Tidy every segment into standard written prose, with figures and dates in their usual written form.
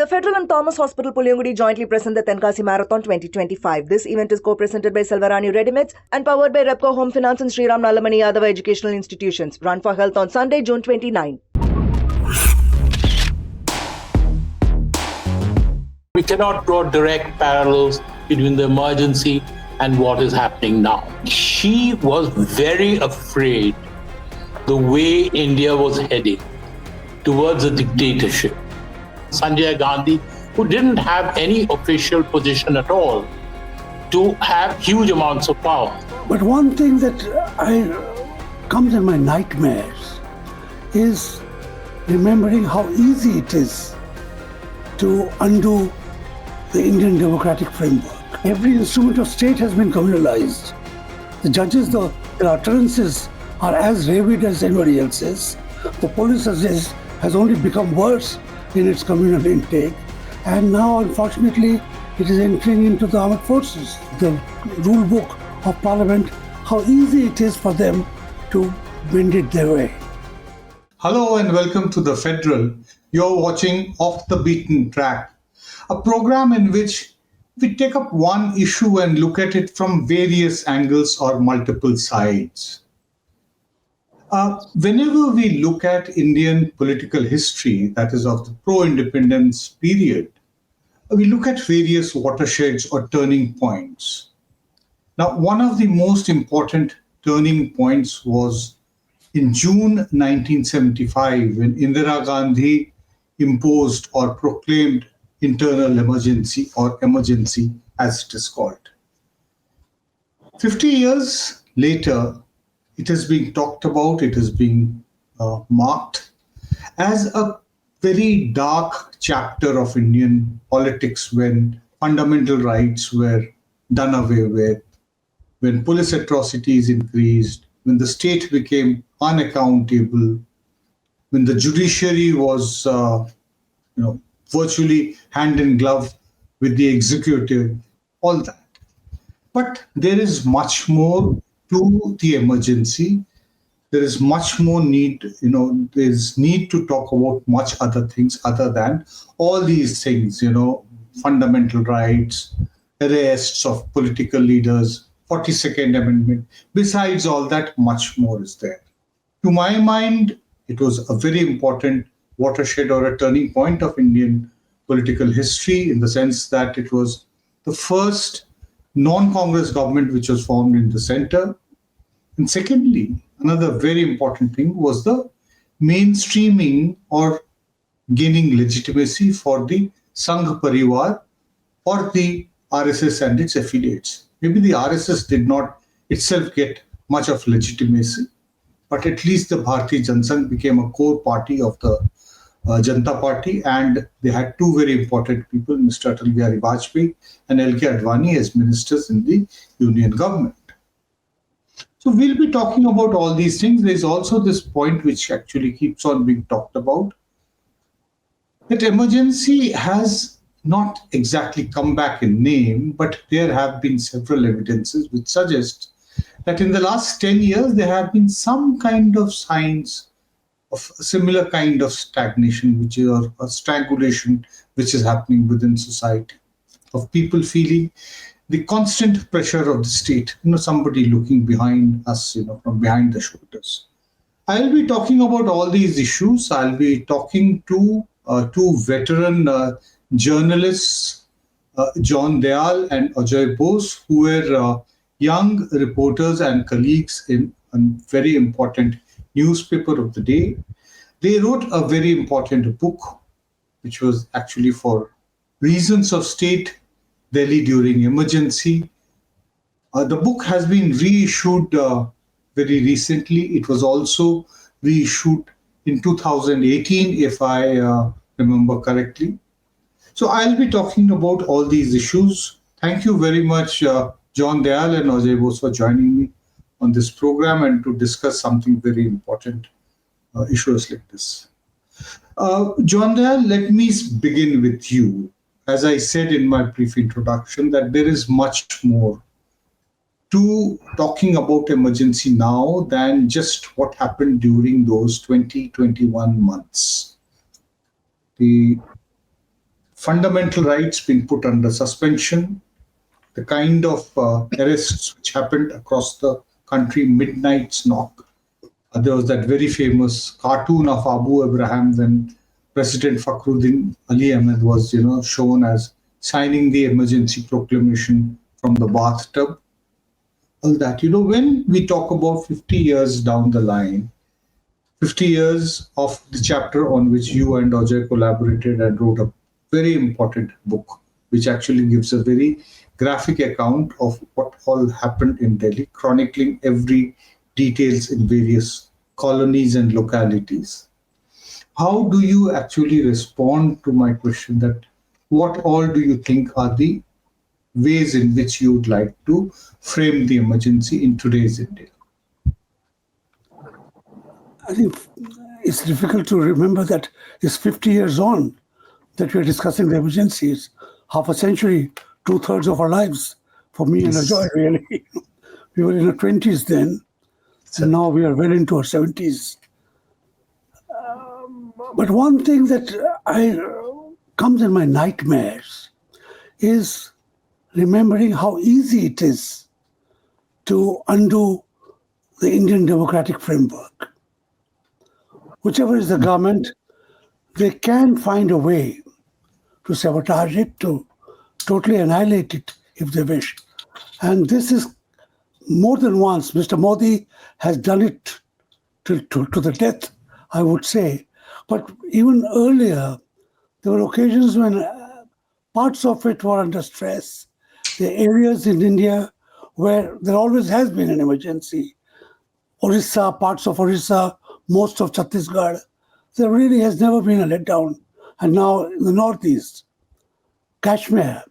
The Federal and Thomas Hospital Puliangudi jointly present the Tenkasi Marathon 2025. This event is co-presented by Selvarani Readymades and powered by Repco Home Finance and Sriram Nalamani Yadava Educational Institutions. Run for Health on Sunday, June 29. We cannot draw direct parallels between the emergency and what is happening now. She was very afraid the way India was heading towards a dictatorship. Sanjay Gandhi, who didn't have any official position at all, to have huge amounts of power. But one thing that comes in my nightmares is remembering how easy it is to undo the Indian democratic framework. Every instrument of state has been communalized. The judges, their utterances are as rabid as anybody else's. The police has only become worse in its communal intake, and now unfortunately it is entering into the armed forces. The rule book of parliament, how easy it is for them to bend it their way. Hello and welcome to The Federal. You're watching Off the Beaten Track, a program in which we take up one issue and look at it from various angles or multiple sides. Whenever we look at Indian political history, that is of the pro-independence period, we look at various watersheds or turning points. Now, one of the most important turning points was in June 1975, when Indira Gandhi imposed or proclaimed internal emergency, or emergency as it is called. 50 years later, it is being talked about, it is being marked as a very dark chapter of Indian politics when fundamental rights were done away with, when police atrocities increased, when the state became unaccountable, when the judiciary was virtually hand in glove with the executive, all that. But there is much more to the emergency. There is much more need, there's need to talk about much other things other than all these things, fundamental rights, arrests of political leaders, 42nd Amendment. Besides all that, much more is there. To my mind, it was a very important watershed or a turning point of Indian political history, in the sense that it was the first non-Congress government which was formed in the center. And secondly, another very important thing was the mainstreaming or gaining legitimacy for the Sangh Parivar or the RSS and its affiliates. Maybe the RSS did not itself get much of legitimacy, but at least the Bharatiya Janata became a core party of the Janata Party, and they had two very important people, Mr. Atal Bihari Vajpayee and L.K. Advani, as ministers in the union government. So we'll be talking about all these things. There's also this point which actually keeps on being talked about, that emergency has not exactly come back in name, but there have been several evidences which suggest that in the last 10 years, there have been some kind of signs of a similar kind of stagnation, which is or a strangulation, which is happening within society, of people feeling the constant pressure of the state, somebody looking behind us, from behind the shoulders. I'll be talking about all these issues. I'll be talking to two veteran journalists, John Dayal and Ajoy Bose, who were young reporters and colleagues in a very important newspaper of the day. They wrote a very important book, which was actually for reasons of state, Delhi during emergency. The book has been reissued very recently. It was also reissued in 2018, if I remember correctly. So I'll be talking about all these issues. Thank you very much, John Dayal and Ajoy Bose, for joining me on this program and to discuss something very important, issues like this. John Dayal, let me begin with you. As I said in my brief introduction, that there is much more to talking about emergency now than just what happened during those 2021 months. The fundamental rights been put under suspension, the kind of arrests which happened across the country, Midnight's Knock. There was that very famous cartoon of Abu Abraham when President Fakhruddin Ali Ahmed was, shown as signing the emergency proclamation from the bathtub. All that, when we talk about 50 years down the line, 50 years of the chapter on which you and Ajoy collaborated and wrote a very important book, which actually gives a very graphic account of what all happened in Delhi, chronicling every details in various colonies and localities. How do you actually respond to my question that what all do you think are the ways in which you would like to frame the emergency in today's India? I think it's difficult to remember that it's 50 years on that we're discussing the emergencies. Half a century, 2/3 of our lives for me and Ajoy, really. We were in our 20s then, and now we are well into our 70s. But one thing that comes in my nightmares is remembering how easy it is to undo the Indian democratic framework. Whichever is the government, they can find a way to sabotage it, to totally annihilate it if they wish. And this is more than once. Mr. Modi has done it to the death, I would say. But even earlier, there were occasions when parts of it were under stress. The areas in India where there always has been an emergency, Orissa, parts of Orissa, most of Chhattisgarh, there really has never been a letdown. And now in the northeast, Kashmir,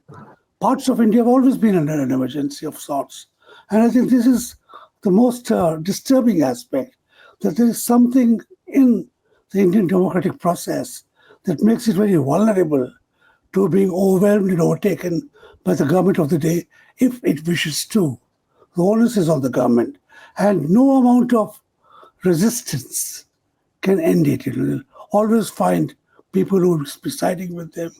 parts of India have always been under an emergency of sorts. And I think this is the most disturbing aspect, that there is something in the Indian democratic process that makes it very vulnerable to being overwhelmed and overtaken by the government of the day if it wishes to. The onus is on the government. And no amount of resistance can end it. It will always find people who will be siding with them,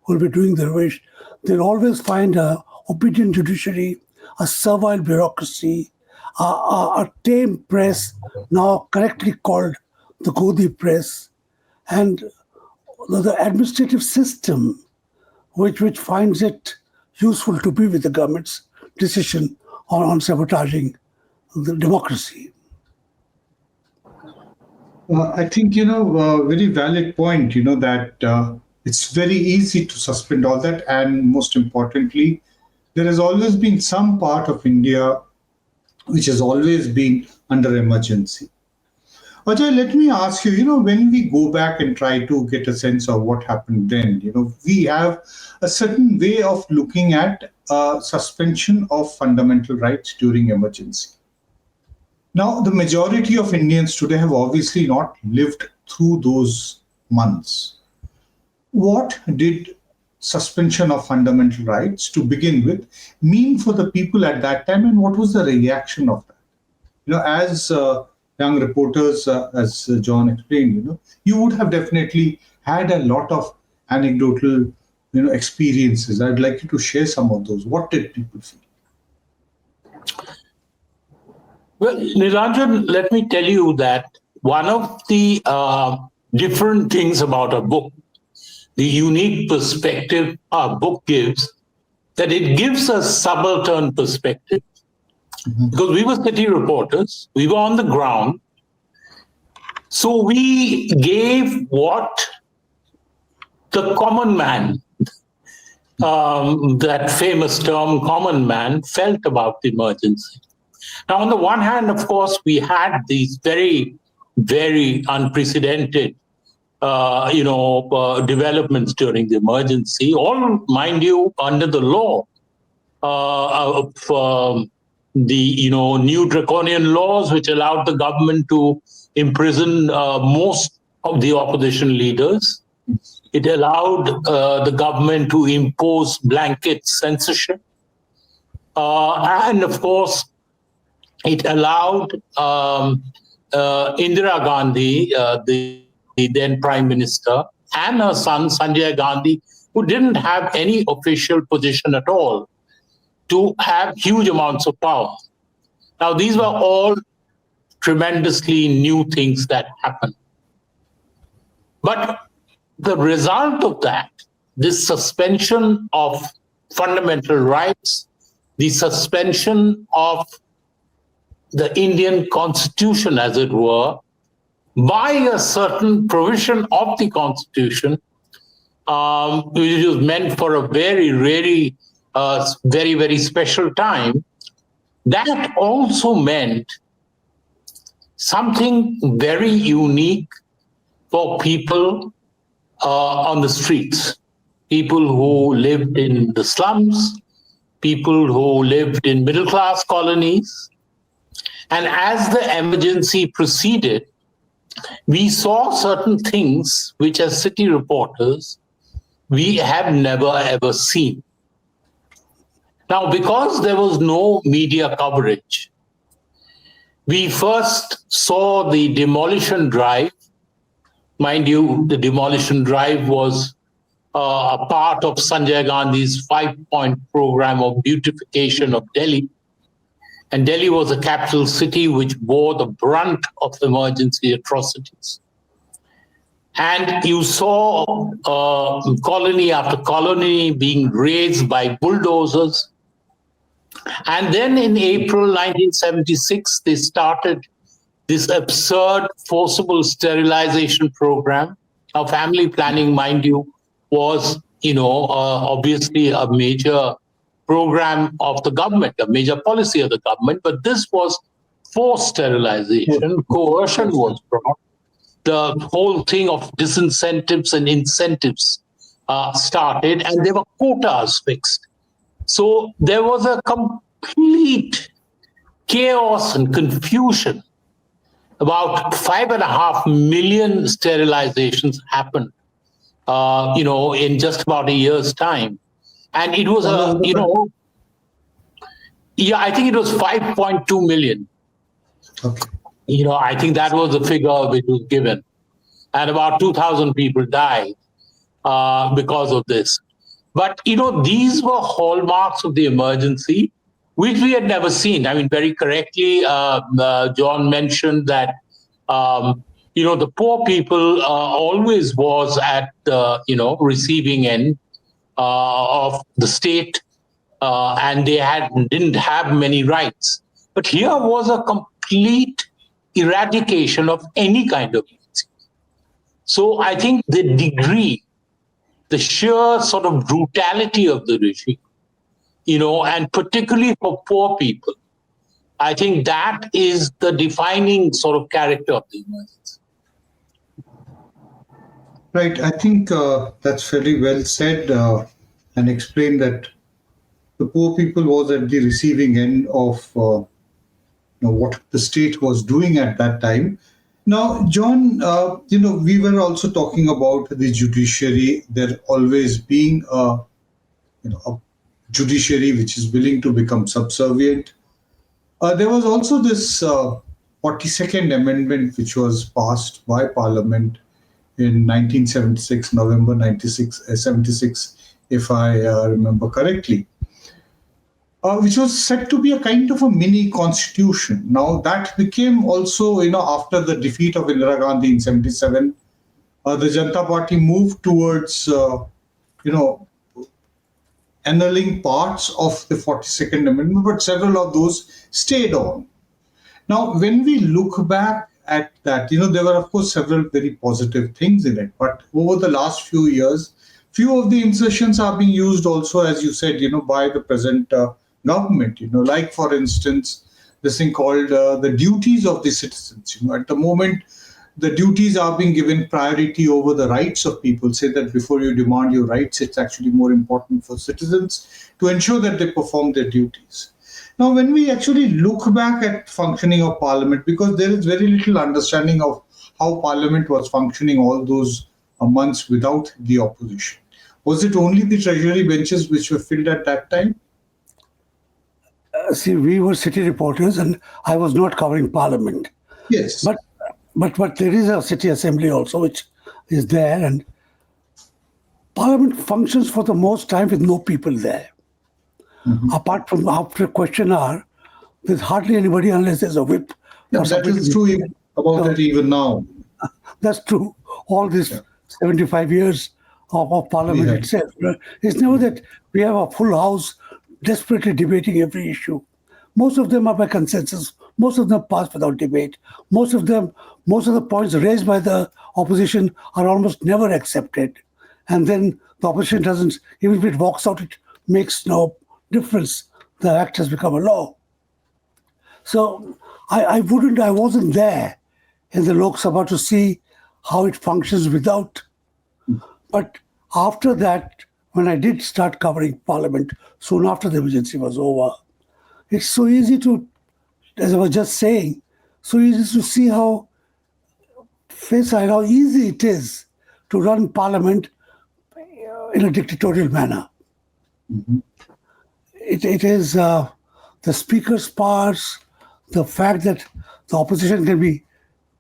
who will be doing their wish. They'll always find a obedient judiciary, a servile bureaucracy, a tame press, now correctly called the Godi press, and the administrative system, which finds it useful to be with the government's decision on sabotaging the democracy. I think, very valid point, that it's very easy to suspend all that. And most importantly, there has always been some part of India which has always been under emergency. Ajoy, let me ask you, when we go back and try to get a sense of what happened then, we have a certain way of looking at suspension of fundamental rights during emergency. Now, the majority of Indians today have obviously not lived through those months. What did suspension of fundamental rights to begin with mean for the people at that time, and what was the reaction of that? As young reporters, as John explained, you would have definitely had a lot of anecdotal, experiences. I'd like you to share some of those. What did people feel? Well, Nilanjan, let me tell you that one of the different things about a book, the unique perspective our book gives, that it gives a subaltern perspective. Mm-hmm. Because we were city reporters, we were on the ground. So we gave what the common man, that famous term common man, felt about the emergency. Now, on the one hand, of course, we had these very, very unprecedented, developments during the emergency, all, mind you, under the law of the, new draconian laws, which allowed the government to imprison most of the opposition leaders. It allowed the government to impose blanket censorship. And, of course, it allowed Indira Gandhi, the then Prime Minister, and her son, Sanjay Gandhi, who didn't have any official position at all to have huge amounts of power. Now, these were all tremendously new things that happened. But the result of that, this suspension of fundamental rights, the suspension of the Indian constitution, as it were, by a certain provision of the constitution, which was meant for a very, very, very special time, that also meant something very unique for people on the streets, people who lived in the slums, people who lived in middle-class colonies. And as the emergency proceeded, we saw certain things which, as city reporters, we have never ever seen. Now, because there was no media coverage, we first saw the demolition drive. Mind you, the demolition drive was a part of Sanjay Gandhi's 5-point program of beautification of Delhi. And Delhi was a capital city which bore the brunt of emergency atrocities. And you saw colony after colony being razed by bulldozers. And then in April 1976, they started this absurd forcible sterilization program. Now, family planning, mind you, was, obviously a major program of the government, a major policy of the government, but this was forced sterilization. Coercion was brought. The whole thing of disincentives and incentives started, and there were quotas fixed. So there was a complete chaos and confusion. About 5.5 million sterilizations happened, in just about a year's time. And it was I think it was 5.2 million. Okay. I think that was the figure which was given. And about 2,000 people died because of this. But, these were hallmarks of the emergency, which we had never seen. I mean, very correctly, John mentioned that, the poor people always was at the, receiving end of the state, and they didn't have many rights. But here was a complete eradication of any kind of rights. So I think the degree, the sheer sort of brutality of the regime, and particularly for poor people, I think that is the defining sort of character of the emergency. Right. I think that's very well said and explained that the poor people was at the receiving end of what the state was doing at that time. Now, John, we were also talking about the judiciary. There always being a judiciary which is willing to become subservient. There was also this 42nd Amendment which was passed by Parliament in 1976, November 76, if I remember correctly, which was said to be a kind of a mini constitution. Now, that became also, after the defeat of Indira Gandhi in 77, the Janata Party moved towards, annulling parts of the 42nd Amendment, but several of those stayed on. Now, when we look back at that, there were, of course, several very positive things in it. But over the last few years, few of the insertions are being used also, as you said, by the present government. Like, for instance, this thing called the duties of the citizens. At the moment, the duties are being given priority over the rights of people. Say that before you demand your rights, it's actually more important for citizens to ensure that they perform their duties. Now, when we actually look back at functioning of Parliament, because there is very little understanding of how Parliament was functioning all those months without the opposition. Was it only the treasury benches which were filled at that time? See, we were city reporters and I was not covering Parliament. Yes. But there is a city assembly also which is there, and Parliament functions for the most time with no people there. Apart from after a question hour, there's hardly anybody unless there's a whip. Yeah, or that somebody. is true about it even now. That's true. All this 75 years of Parliament Yeah. itself. It's never that we have a full house desperately debating every issue. Most of them are by consensus. Most of them pass without debate. Most of the points raised by the opposition are almost never accepted. And then the opposition doesn't, even if it walks out, it makes no difference. The act has become a law. So I wasn't there in the Lok Sabha to see how it functions without. But after that, when I did start covering Parliament, soon after the emergency was over, it's so easy to, as I was just saying, so easy to see how easy it is to run Parliament in a dictatorial manner. It is the Speaker's powers, the fact that the opposition can be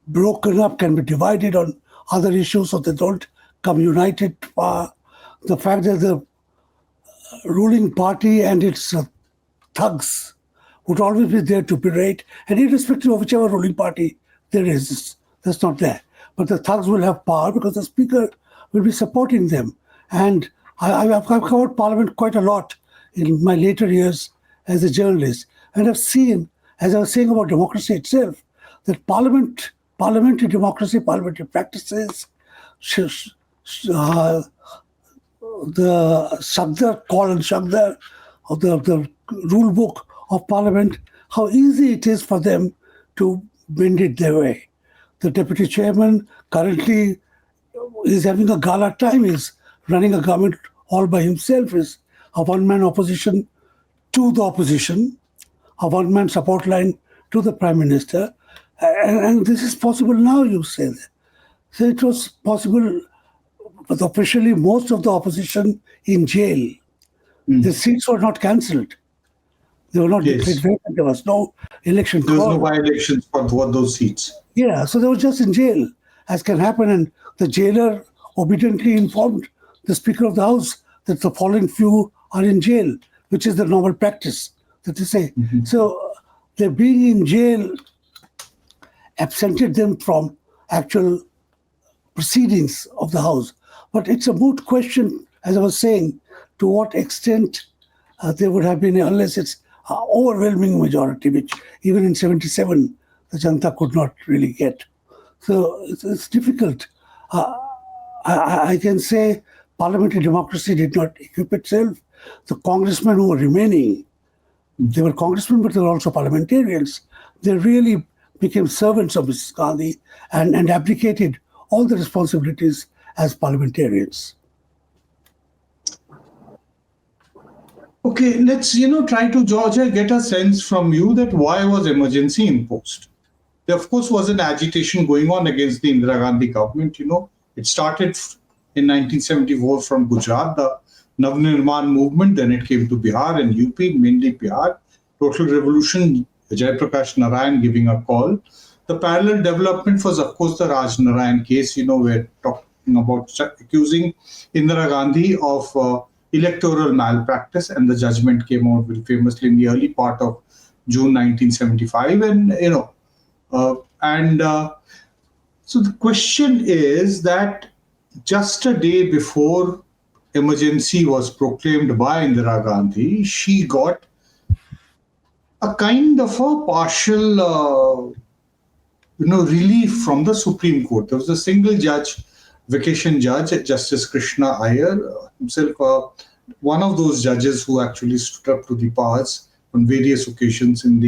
broken up, can be divided on other issues so they don't come united. The fact that the ruling party and its thugs would always be there to berate, and irrespective of whichever ruling party there is, that's not there. But the thugs will have power because the Speaker will be supporting them. And I've covered Parliament quite a lot in my later years as a journalist. And I've seen, as I was saying about democracy itself, that parliamentary democracy, parliamentary practices, the Shagdar, call and Shagdar, of the rule book of Parliament, how easy it is for them to bend it their way. The deputy chairman currently is having a gala time, is running a government all by himself, is a one-man opposition to the opposition, a one-man support line to the Prime Minister. And this is possible now, you say that. So it was possible, but officially most of the opposition in jail. The seats were not cancelled. They were not declared vacant. There was no election There was call. no by-elections for those seats. Yeah, so they were just in jail, as can happen. And the jailer obediently informed the Speaker of the House that the following few are in jail, which is the normal practice that they say. So their being in jail absented them from actual proceedings of the House. But it's a moot question, as I was saying, to what extent there would have been, unless it's an overwhelming majority, which even in 77, the Janta could not really get. So it's difficult. I can say parliamentary democracy did not equip itself. The congressmen who were remaining, they were congressmen, but they were also parliamentarians. They really became servants of Mrs. Gandhi and abdicated all the responsibilities as parliamentarians. Okay, let's try to, Georgia, get a sense from you that why was emergency imposed? There, of course, was an agitation going on against the Indira Gandhi government. It started in 1974 from Gujarat, the Navnirman movement. Then it came to Bihar and UP, mainly Bihar. Total revolution, Jai Prakash Narayan giving a call. The parallel development was, of course, the Raj Narayan case. We're talking about accusing Indira Gandhi of electoral malpractice, and the judgment came out very famously in the early part of June 1975. And so the question is that just a day before emergency was proclaimed by Indira Gandhi, she got a kind of a partial relief from the Supreme Court. There was a single judge, vacation judge, Justice Krishna Iyer, himself one of those judges who actually stood up to the powers on various occasions in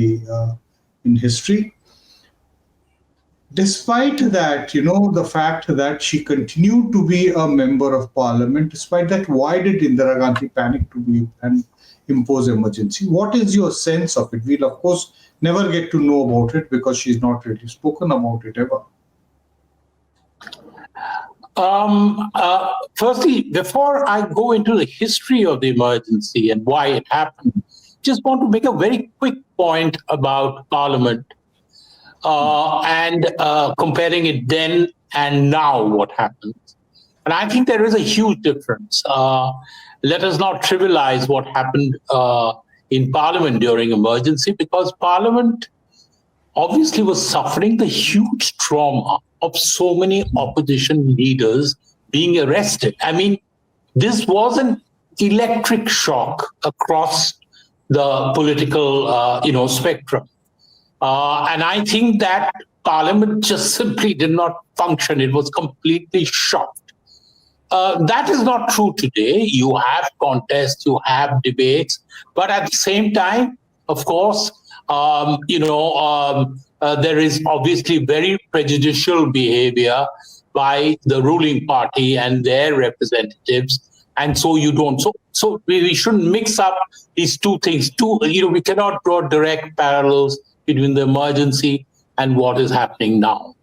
history. Despite that, the fact that she continued to be a member of parliament, despite that, why did Indira Gandhi panic to be and impose emergency? What is your sense of it? We'll, of course, never get to know about it because she's not really spoken about it ever. Firstly, before I go into the history of the emergency and why it happened, just want to make a very quick point about Parliament and comparing it then and now what happens. And I think there is a huge difference. Let us not trivialize what happened in Parliament during emergency, because Parliament obviously was suffering the huge trauma of so many opposition leaders being arrested. I mean, this was an electric shock across the political, spectrum. And I think that Parliament just simply did not function. It was completely shocked. That is not true today. You have contests, you have debates, but at the same time, of course, there is obviously very prejudicial behavior by the ruling party and their representatives, and so you don't. So we shouldn't mix up these two things. We cannot draw direct parallels between the emergency and what is happening now.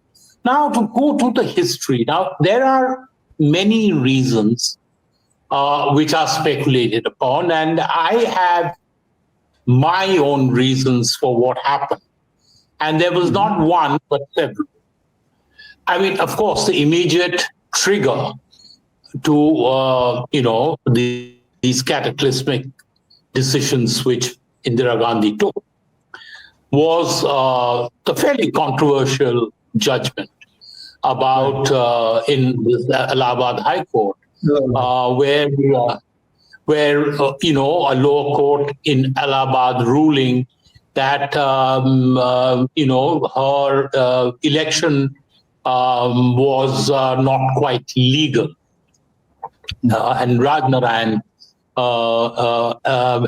Now, to go to the history, now there are many reasons which are speculated upon, and I have my own reasons for what happened. And there was not one, but several. I mean, of course, the immediate trigger to, these cataclysmic decisions which Indira Gandhi took was the fairly controversial judgment about in the Allahabad High Court, where a lower court in Allahabad ruling that her election was not quite legal, and Rajnarayan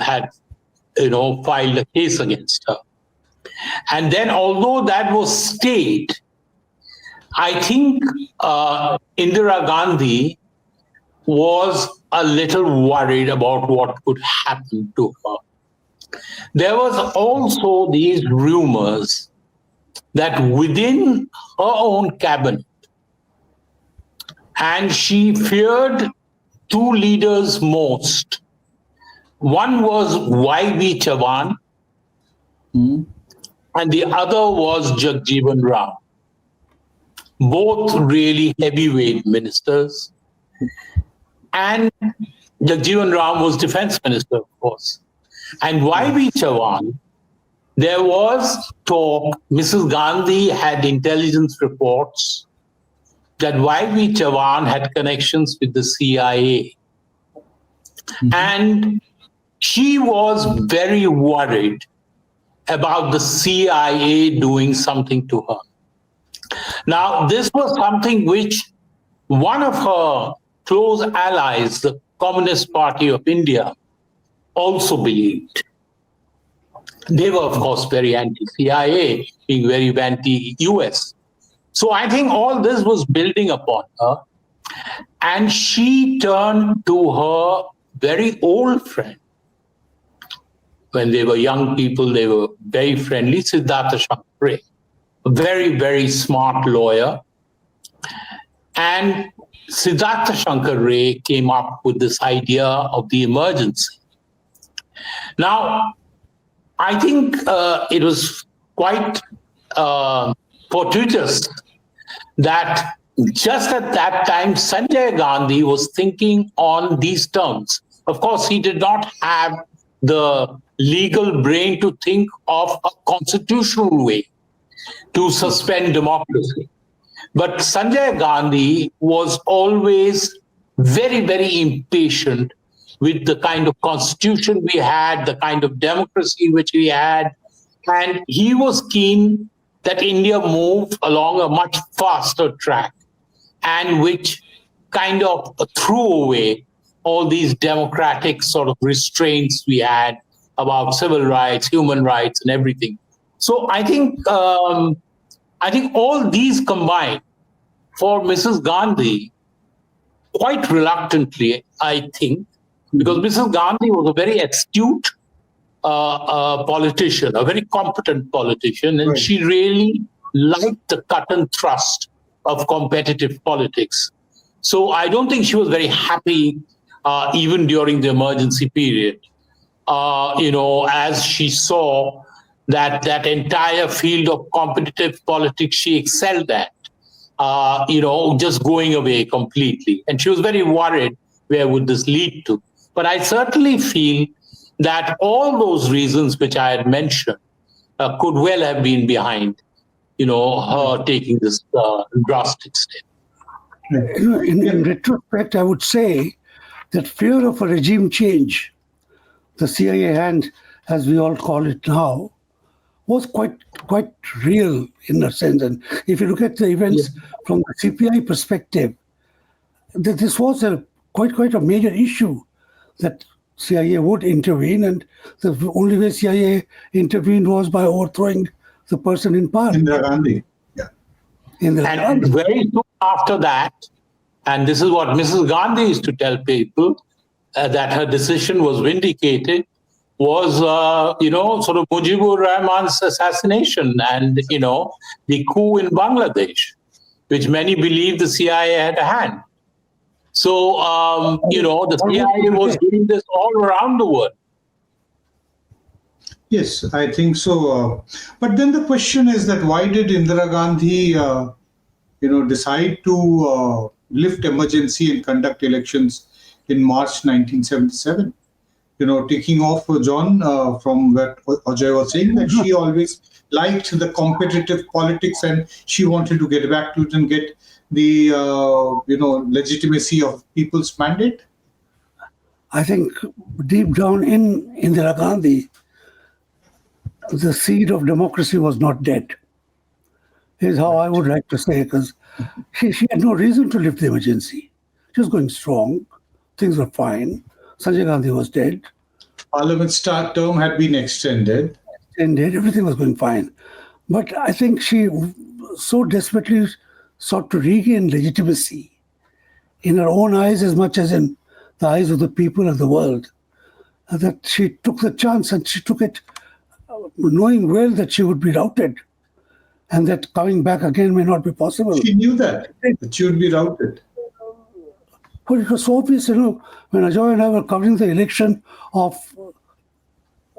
had filed a case against her. And then, although that was stayed, I think Indira Gandhi was a little worried about what could happen to her. There was also these rumors that within her own cabinet, and she feared two leaders most. One was Y.V. Chavan, and the other was Jagjeevan Ram. Both really heavyweight ministers. And Jagjeevan Ram was defense minister, of course. And Y.V. Chavan, there was talk, Mrs. Gandhi had intelligence reports that Y.V. Chavan had connections with the CIA. And she was very worried about the CIA doing something to her. Now, this was something which one of her close allies, the Communist Party of India, also believed. They were, of course, very anti-CIA, being very anti-US. So I think all this was building upon her. And she turned to her very old friend. When they were young people, they were very friendly, Siddhartha Shankar Ray, a very, very smart lawyer. And Siddhartha Shankar Ray came up with this idea of the emergency. Now, I think it was quite fortuitous that just at that time, Sanjay Gandhi was thinking on these terms. Of course, he did not have the legal brain to think of a constitutional way to suspend democracy. But Sanjay Gandhi was always very, very impatient with the kind of constitution we had, the kind of democracy which we had. And he was keen that India move along a much faster track, and which kind of threw away all these democratic sort of restraints we had about civil rights, human rights, and everything. So I think all these combined for Mrs. Gandhi, quite reluctantly, I think, because Mrs. Gandhi was a very astute politician, a very competent politician, and she really liked the cut and thrust of competitive politics. So I don't think she was very happy even during the emergency period, as she saw that entire field of competitive politics she excelled at. just going away completely. And she was very worried, where would this lead to? But I certainly feel that all those reasons which I had mentioned could well have been behind, her taking this drastic step. In retrospect, I would say that fear of a regime change, the CIA hand, as we all call it now, was quite real in a sense. And if you look at the events from the CPI perspective, that this was quite a major issue, that CIA would intervene, and the only way CIA intervened was by overthrowing the person in power. Indira Gandhi. Yeah. And very soon after that, and this is what Mrs. Gandhi used to tell people, that her decision was vindicated, was, sort of Mujibur Rahman's assassination and, the coup in Bangladesh, which many believe the CIA had a hand. So, the CIA was doing this all around the world. Yes, I think so. But then the question is that why did Indira Gandhi, decide to lift emergency and conduct elections in March 1977? Taking off, John, from what Ajoy was saying, that she always liked the competitive politics and she wanted to get back to it and get the, legitimacy of people's mandate. I think deep down in Indira Gandhi, the seed of democracy was not dead, is how I would like to say, because she had no reason to lift the emergency. She was going strong. Things were fine. Sanjay Gandhi was dead. Parliament's term had been extended. Everything was going fine. But I think she so desperately sought to regain legitimacy in her own eyes as much as in the eyes of the people of the world, that she took the chance, and she took it knowing well that she would be routed and that coming back again may not be possible. She knew that she would be routed. But it was so obvious, when Ajoy and I were covering the election of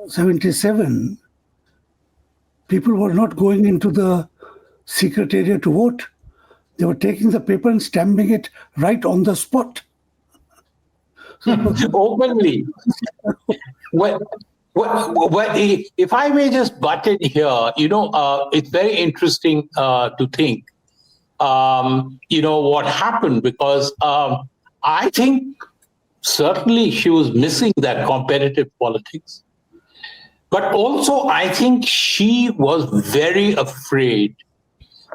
77, people were not going into the secret area to vote. They were taking the paper and stamping it right on the spot. Openly. Well, if I may just butt in here, it's very interesting to think, what happened, because I think certainly she was missing that competitive politics. But also, I think she was very afraid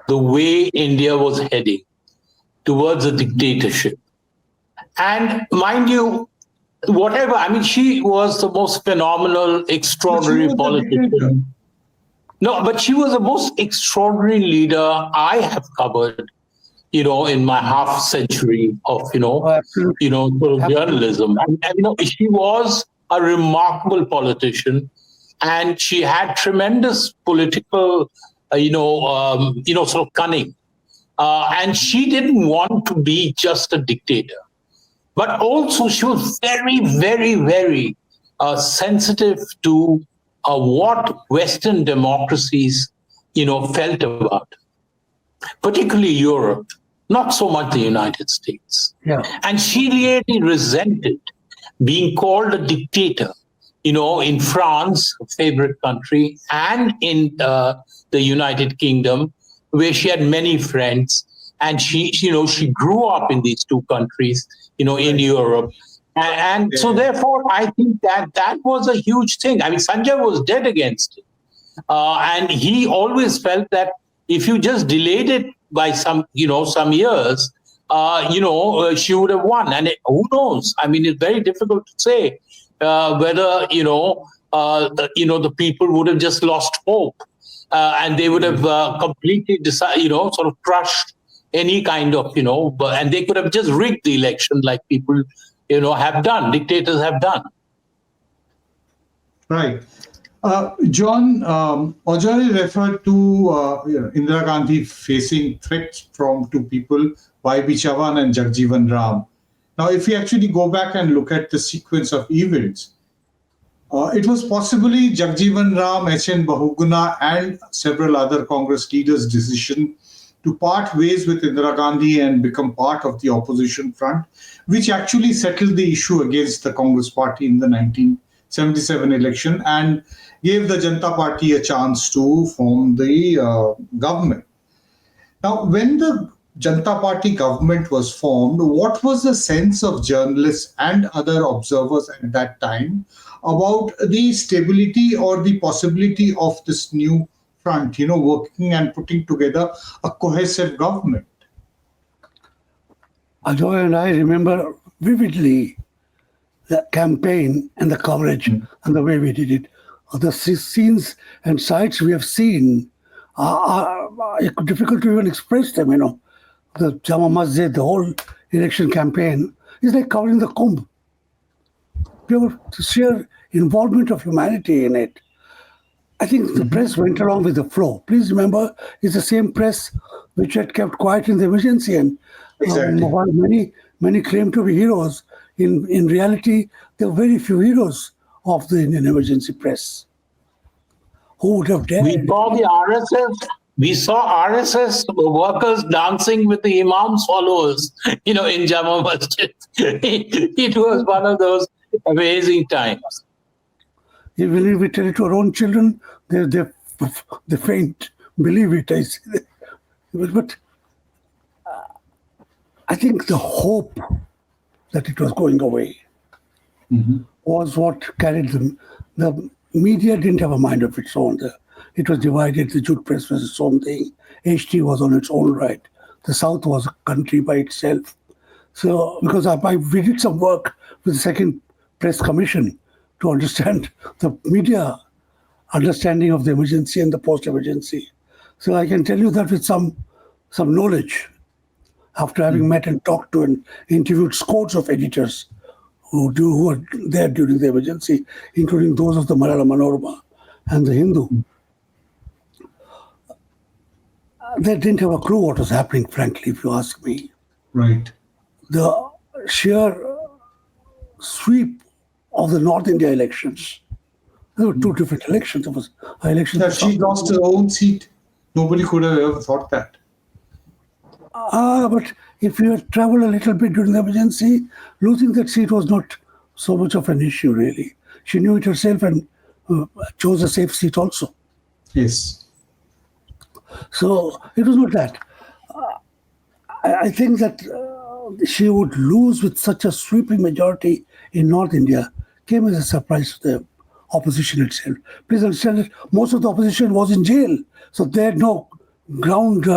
the way India was heading towards a dictatorship. And mind you, she was the most phenomenal, extraordinary politician. No, but she was the most extraordinary leader I have covered, in my half century of, sort of journalism. And she was a remarkable politician, and she had tremendous political, sort of cunning. And she didn't want to be just a dictator. But also she was very, very, very sensitive to what Western democracies, felt about, particularly Europe, not so much the United States. Yeah. And she really resented being called a dictator, in France, a favorite country, and in the United Kingdom, where she had many friends. And she grew up in these two countries, in Europe. And so therefore, I think that was a huge thing. I mean, Sanjay was dead against it. And he always felt that if you just delayed it by some years, she would have won. And who knows? I mean, it's very difficult to say whether, the people would have just lost hope and they would have completely sort of crushed any kind of, and they could have just rigged the election like people, have done, dictators have done. Right. John, Ajoy referred to Indira Gandhi facing threats from two people, Y.B. Chavan and Jagjivan Ram. Now, if we actually go back and look at the sequence of events, it was possibly Jagjivan Ram, H.N. Bahuguna, and several other Congress leaders' decision to part ways with Indira Gandhi and become part of the opposition front, which actually settled the issue against the Congress party in the 1977 election and gave the Janata Party a chance to form the government. Now, when the Janata Party government was formed, what was the sense of journalists and other observers at that time about the stability or the possibility of this new front, working and putting together a cohesive government? Ajoy and I remember vividly the campaign and the coverage and the way we did it. The scenes and sights we have seen are difficult to even express them, The Jama Masjid, the whole election campaign is like covering the Kumbh. Pure sheer involvement of humanity in it. I think the press went along with the flow. Please remember, it's the same press which had kept quiet in the emergency, and Exactly. while many claim to be heroes, in reality, there are very few heroes of the Indian emergency press. Who would have dared? We saw RSS workers dancing with the Imam's followers, in Jama Masjid. It was one of those amazing times. Even if we tell it to our own children, they faint. Believe it, I say. But I think the hope that it was going away was what carried them. The media didn't have a mind of its own. It was divided. The Jute press was its own thing. HT was on its own right. The South was a country by itself. So, because we did some work with the Second Press Commission to understand the media understanding of the emergency and the post-emergency. So I can tell you that with some knowledge, after having met and talked to and interviewed scores of editors who were there during the emergency, including those of the Malayalam Manorama and the Hindu. They didn't have a clue what was happening, frankly, if you ask me. Right. The sheer sweep of the North India elections. There were two different elections. There was an election. Yeah, she lost her own seat. Nobody could have ever thought that. But if you had traveled a little bit during the emergency, losing that seat was not so much of an issue, really. She knew it herself and chose a safe seat also. Yes. So it was not that. I think that she would lose with such a sweeping majority in North India came as a surprise to the opposition itself. Please understand that most of the opposition was in jail, so they had no ground.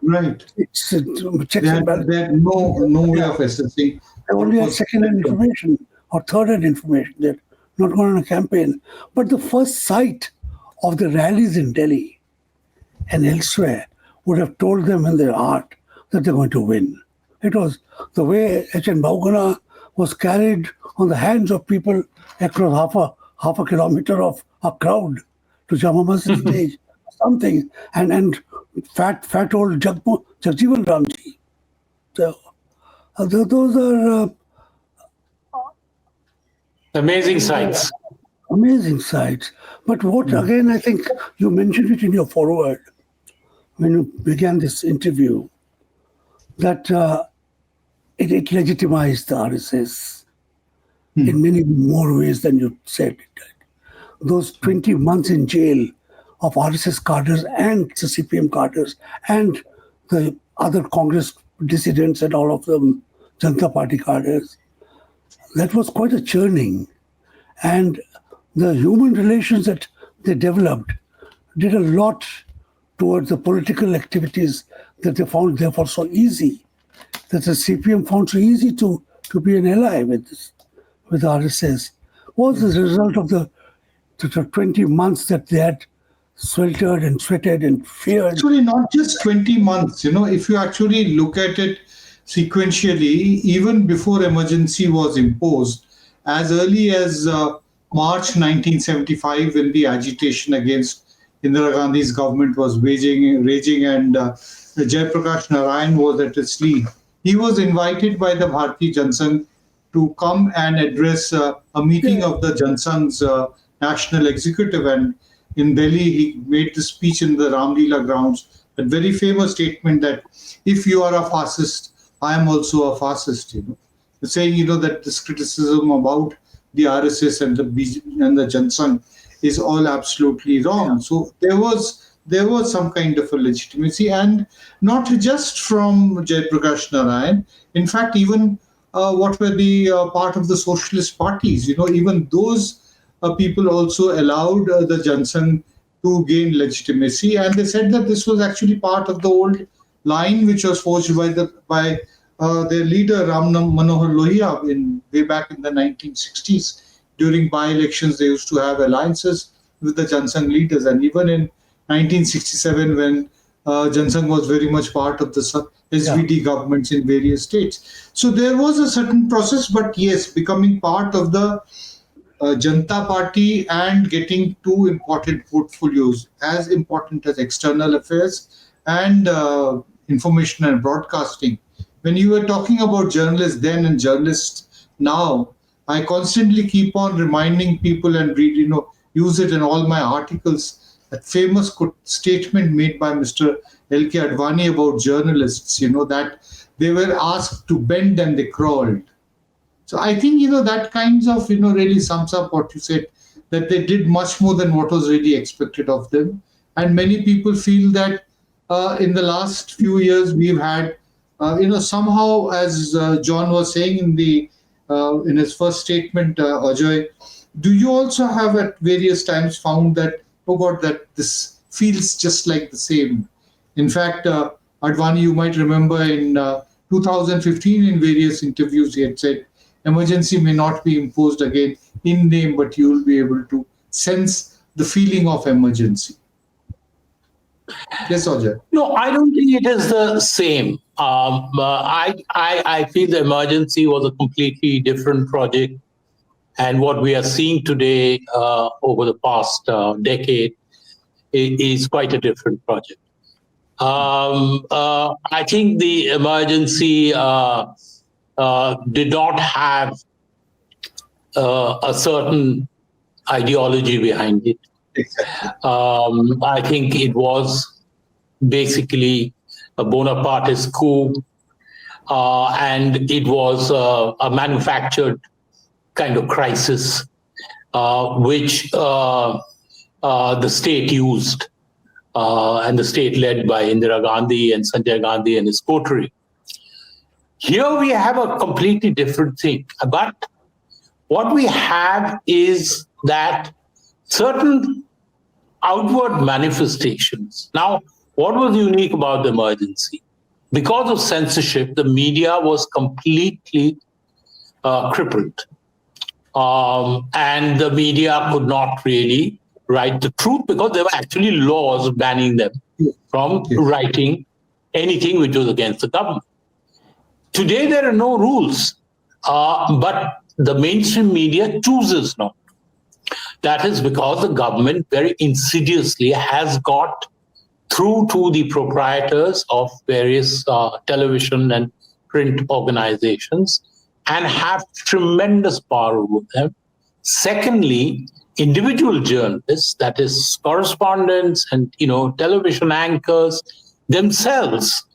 Right. Checks They and balances. had no way of assessing. They only had second-hand information or third-hand information. They're not gone on a campaign. But the first sight of the rallies in Delhi and elsewhere would have told them in their heart that they're going to win. It was the way H.N. Baugana was carried on the hands of people across half a kilometer of a crowd to Jama Masjid stage, something, and fat old Jagjivan Ramji. So those are Amazing sights. amazing sights. But what again, I think you mentioned it in your foreword when you began this interview, that it legitimized the RSS in many more ways than you said it did. Those 20 months in jail of RSS cadres and the CPM cadres and the other Congress dissidents and all of them, Janata Party cadres, that was quite a churning. And the human relations that they developed did a lot towards the political activities that they found therefore so easy, that the CPM found so easy to be an ally with RSS, was the result of the 20 months that they had sweltered and sweated and feared. Actually, not just 20 months. If you actually look at it sequentially, even before emergency was imposed, as early as March 1975, when the agitation against Indira Gandhi's government was raging and Jayaprakash Narayan was at its lead, he was invited by the Bharatiya Jansangh to come and address a meeting of the Jansangh's national executive. And in Delhi, he made the speech in the Ramlila grounds that very famous statement that if you are a fascist, I am also a fascist. Saying that this criticism about the RSS and the Jansangh is all absolutely wrong. So there was some kind of a legitimacy, and not just from Jayaprakash Narayan. In fact, even what were the part of the socialist parties, even those people also allowed the Jansangh to gain legitimacy, and they said that this was actually part of the old line which was forged by their leader Ram Manohar Lohia way back in the 1960s. During by-elections, they used to have alliances with the Jansangh leaders, and even in 1967, when Jansangh was very much part of the SVD governments in various states. So there was a certain process, but yes, becoming part of the Janata Party and getting two important portfolios, as important as external affairs and information and broadcasting. When you were talking about journalists then and journalists now, I constantly keep on reminding people and use it in all my articles, that famous statement made by Mr. L.K. Advani about journalists, that they were asked to bend and they crawled. So I think, that kinds of, really sums up what you said, that they did much more than what was really expected of them. And many people feel that in the last few years, we've had, somehow, as John was saying in his first statement, Ajoy, do you also have at various times found that, oh God, that this feels just like the same? In fact, Advani, you might remember in 2015, in various interviews, he had said, emergency may not be imposed again in name, but you will be able to sense the feeling of emergency. Yes, Ajoy. No, I don't think it is the same. I feel the emergency was a completely different project. And what we are seeing today over the past decade is quite a different project. I think the emergency did not have a certain ideology behind it. I think it was basically a Bonapartist coup, and it was a manufactured kind of crisis, which the state used, and the state led by Indira Gandhi and Sanjay Gandhi and his coterie. Here we have a completely different thing. But what we have is that certain outward manifestations. Now, what was unique about the emergency? Because of censorship, the media was completely crippled. And the media could not really write the truth because there were actually laws banning them from writing anything which was against the government. Today, there are no rules, but the mainstream media chooses not. That is because the government very insidiously has got through to the proprietors of various television and print organizations and have tremendous power over them. Secondly, individual journalists, that is correspondents and television anchors themselves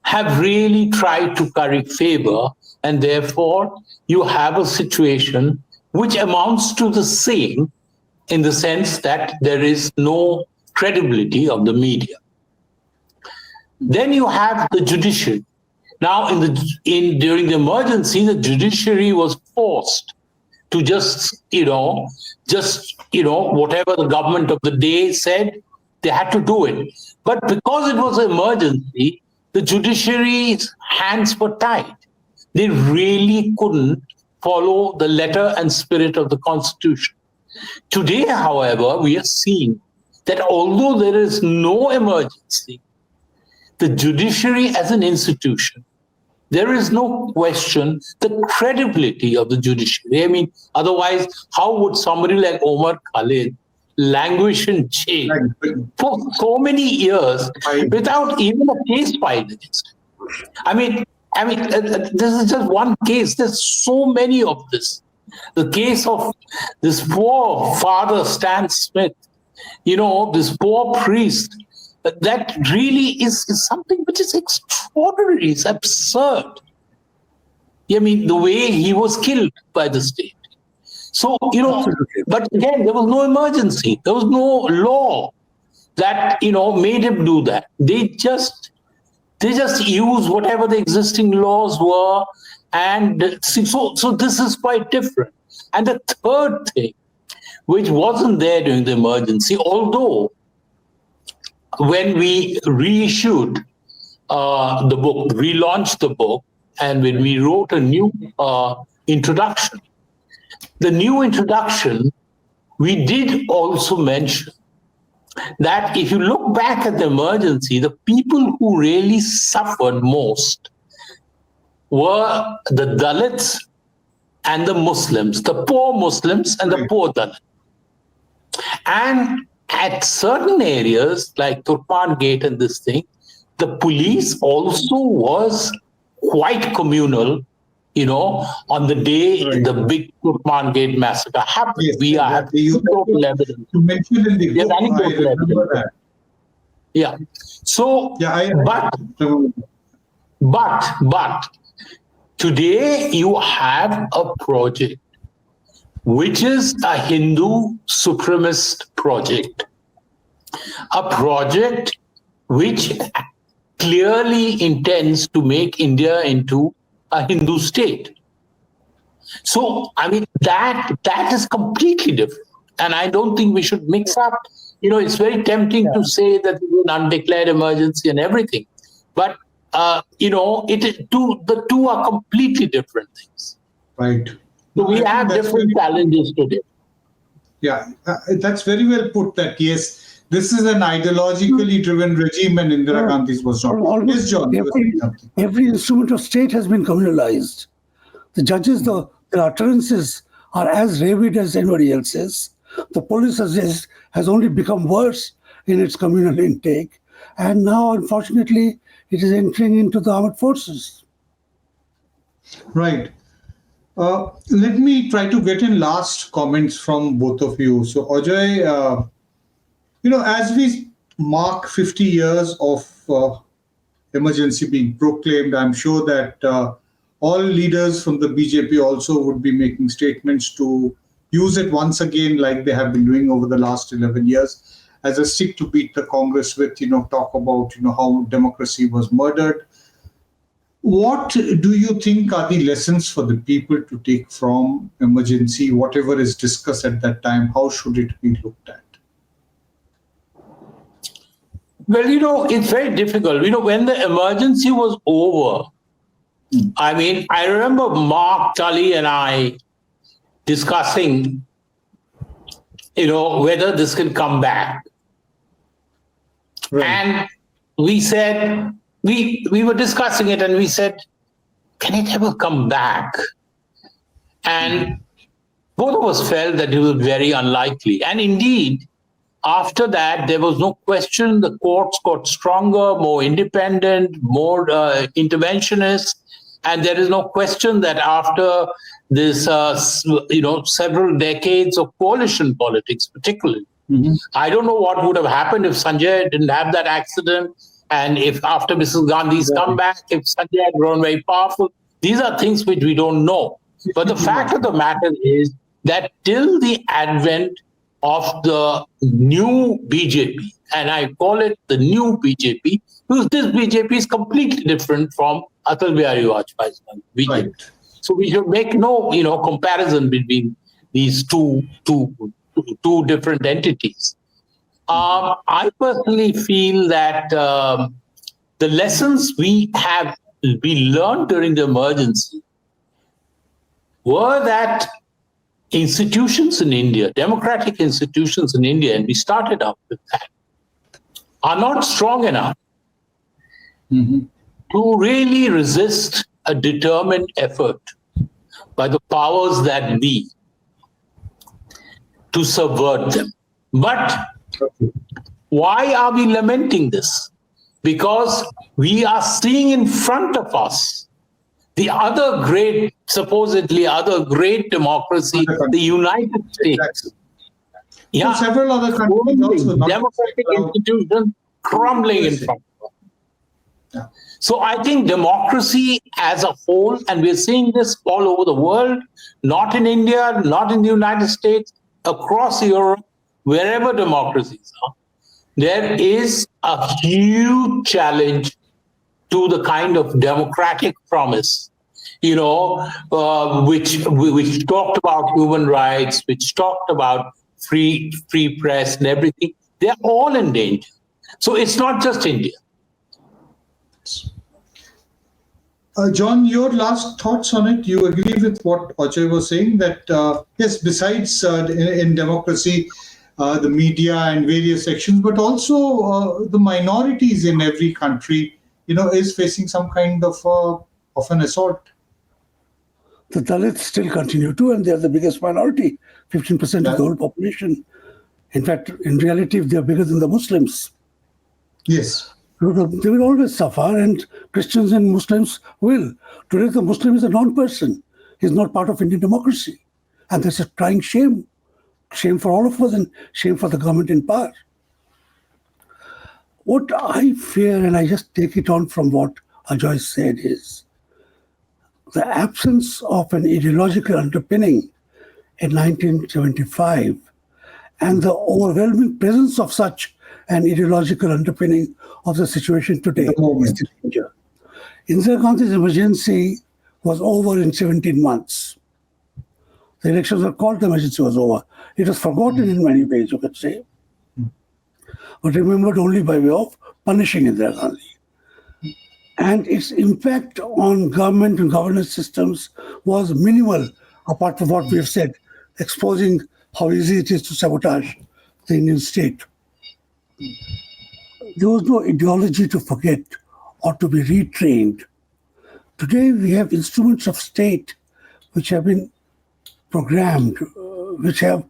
have really tried to curry favor, and therefore you have a situation which amounts to the same in the sense that there is no credibility of the media. Then you have the judiciary. Now, during the emergency, the judiciary was forced to just whatever the government of the day said, they had to do it. But because it was an emergency, the judiciary's hands were tied. They really couldn't follow the letter and spirit of the Constitution. Today, however, we are seeing that although there is no emergency, the judiciary as an institution, there is no question the credibility of the judiciary. I mean, otherwise, how would somebody like Omar Khalid languish in jail for so many years without even a case filed against him? I mean, this is just one case. There's so many of this. The case of this poor father, Stan Smith, this poor priest that really is something which is extraordinary. It's absurd. I mean, the way he was killed by the state. So, but again, there was no emergency. There was no law that, made him do that. They just use whatever the existing laws were. And so this is quite different. And the third thing, which wasn't there during the emergency, although when we reissued the book, relaunched the book, and when we wrote a new introduction, the new introduction, we did also mention that if you look back at the emergency, the people who really suffered most were the Dalits and the Muslims, the poor Muslims and the poor Dalits. And at certain areas like Turpan Gate and this thing, the police also was quite communal, on the day the big Turpan Gate massacre happened. Yes, we have total evidence. You mentioned in the book, I anecdotal remember evidence. that. Yeah. So, but today you have a project which is a Hindu supremacist project, a project which clearly intends to make India into a Hindu state. So, I mean, that is completely different. And I don't think we should mix up. It's very tempting to say that it's an undeclared emergency and everything. But, the two are completely different things. Right. So we have different challenges today. Yeah, that's very well put that, yes, this is an ideologically driven regime and Indira Gandhi's was not. Yes, John. Every instrument of state has been communalized. The judges, their utterances are as rabid as anybody else's. The police has only become worse in its communal intake. And now, unfortunately, it is entering into the armed forces. Right. Let me try to get in last comments from both of you. So, Ajoy, as we mark 50 years of emergency being proclaimed, I'm sure that all leaders from the BJP also would be making statements to use it once again, like they have been doing over the last 11 years, as a stick to beat the Congress with, talk about, how democracy was murdered. What do you think are the lessons for the people to take from emergency, whatever is discussed at that time? How should it be looked at? Well, it's very difficult. When the emergency was over, I mean, I remember Mark Tully and I discussing, whether this can come back. Right. And we said, we were discussing it and we said, can it ever come back? And both of us felt that it was very unlikely. And indeed, after that, there was no question. The courts got stronger, more independent, more interventionist. And there is no question that after this, several decades of coalition politics, particularly, I don't know what would have happened if Sanjay didn't have that accident. And if after Mrs. Gandhi's comeback, if Sanjay had grown very powerful, these are things which we don't know. But the fact of the matter is that till the advent of the new BJP, and I call it the new BJP, because this BJP is completely different from Atal Bihari Vajpayee's BJP. Right. So we should make no, comparison between these two different entities. I personally feel that the lessons we learned during the emergency were that institutions in India, democratic institutions in India, and we started up with that, are not strong enough to really resist a determined effort by the powers that be to subvert them. But why are we lamenting this? Because we are seeing in front of us the supposedly other great democracy, the United States. Yeah. So several other countries also. Democratic institutions crumbling in front of her. Yeah. So I think democracy as a whole, and we're seeing this all over the world, not in India, not in the United States, across Europe, wherever democracies are, there is a huge challenge to the kind of democratic promise, which talked about human rights, which talked about free press and everything. They're all in danger. So it's not just India. John, your last thoughts on it? You agree with what Ajoy was saying that yes, besides in democracy, the media and various sections, but also the minorities in every country, is facing some kind of an assault. The Dalits still continue to, and they are the biggest minority, 15% of the Yeah. whole population. In fact, in reality, they are bigger than the Muslims. Yes. They will always suffer, and Christians and Muslims will. Today, the Muslim is a non-person. He's not part of Indian democracy. And that's a crying shame. Shame for all of us and shame for the government in power. What I fear, and I just take it on from what Ajoy said, is the absence of an ideological underpinning in 1975 and the overwhelming presence of such an ideological underpinning of the situation today is the danger. Indira Gandhi's emergency was over in 17 months. The elections were called, the emergency was over. It was forgotten in many ways, you could say, but remembered only by way of punishing Indira Gandhi. And its impact on government and governance systems was minimal, apart from what we have said, exposing how easy it is to sabotage the Indian state. There was no ideology to forget or to be retrained. Today we have instruments of state which have been programmed, which have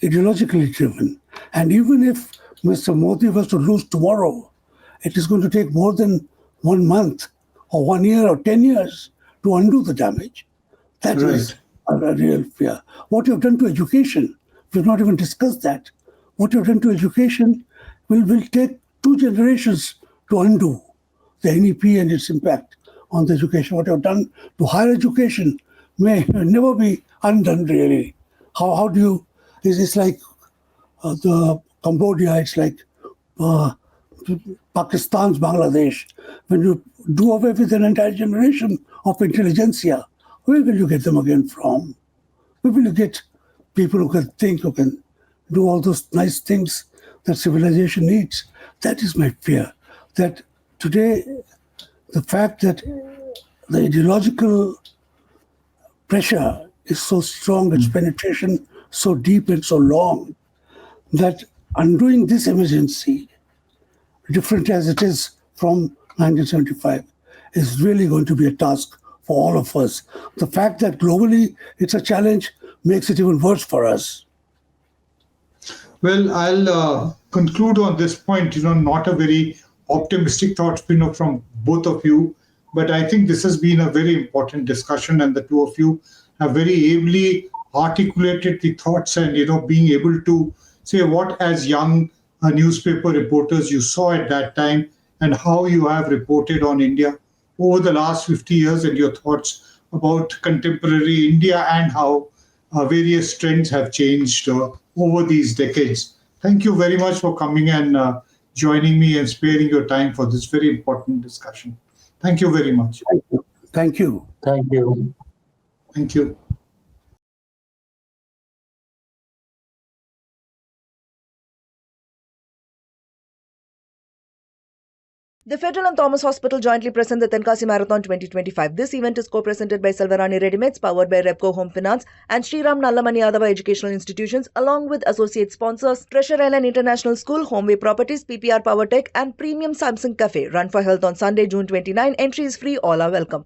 ideologically driven. And even if Mr. Modi was to lose tomorrow, it is going to take more than 1 month or 1 year or 10 years to undo the damage. That is a real fear. What you have done to education, we've not even discussed that. What you have done to education will take 2 generations to undo the NEP and its impact on the education. What you have done to higher education may never be undone, really. How do you, it's like the Cambodia, it's like Pakistan's Bangladesh. When you do away with an entire generation of intelligentsia, where will you get them again from? Where will you get people who can think, who can do all those nice things that civilization needs? That is my fear. That today, the fact that the ideological pressure is so strong, its penetration so deep and so long, that undoing this emergency, different as it is from 1975, is really going to be a task for all of us. The fact that globally it's a challenge makes it even worse for us. Well, I'll conclude on this point, not a very optimistic thought, from both of you, but I think this has been a very important discussion, and the two of you have very ably articulated the thoughts and, being able to say what as young newspaper reporters you saw at that time and how you have reported on India over the last 50 years and your thoughts about contemporary India and how various trends have changed over these decades. Thank you very much for coming and joining me and sparing your time for this very important discussion. Thank you very much. Thank you. Thank you. Thank you. The Federal and Thomas Hospital jointly present the Tenkasi Marathon 2025. This event is co-presented by Selvarani Readymades, powered by Repco Home Finance and Sriram Nallamani Yadava Educational Institutions, along with associate sponsors Treasure Island International School, Homeway Properties, PPR Power Tech and Premium Samsung Cafe. Run for Health on Sunday, June 29. Entry is free. All are welcome.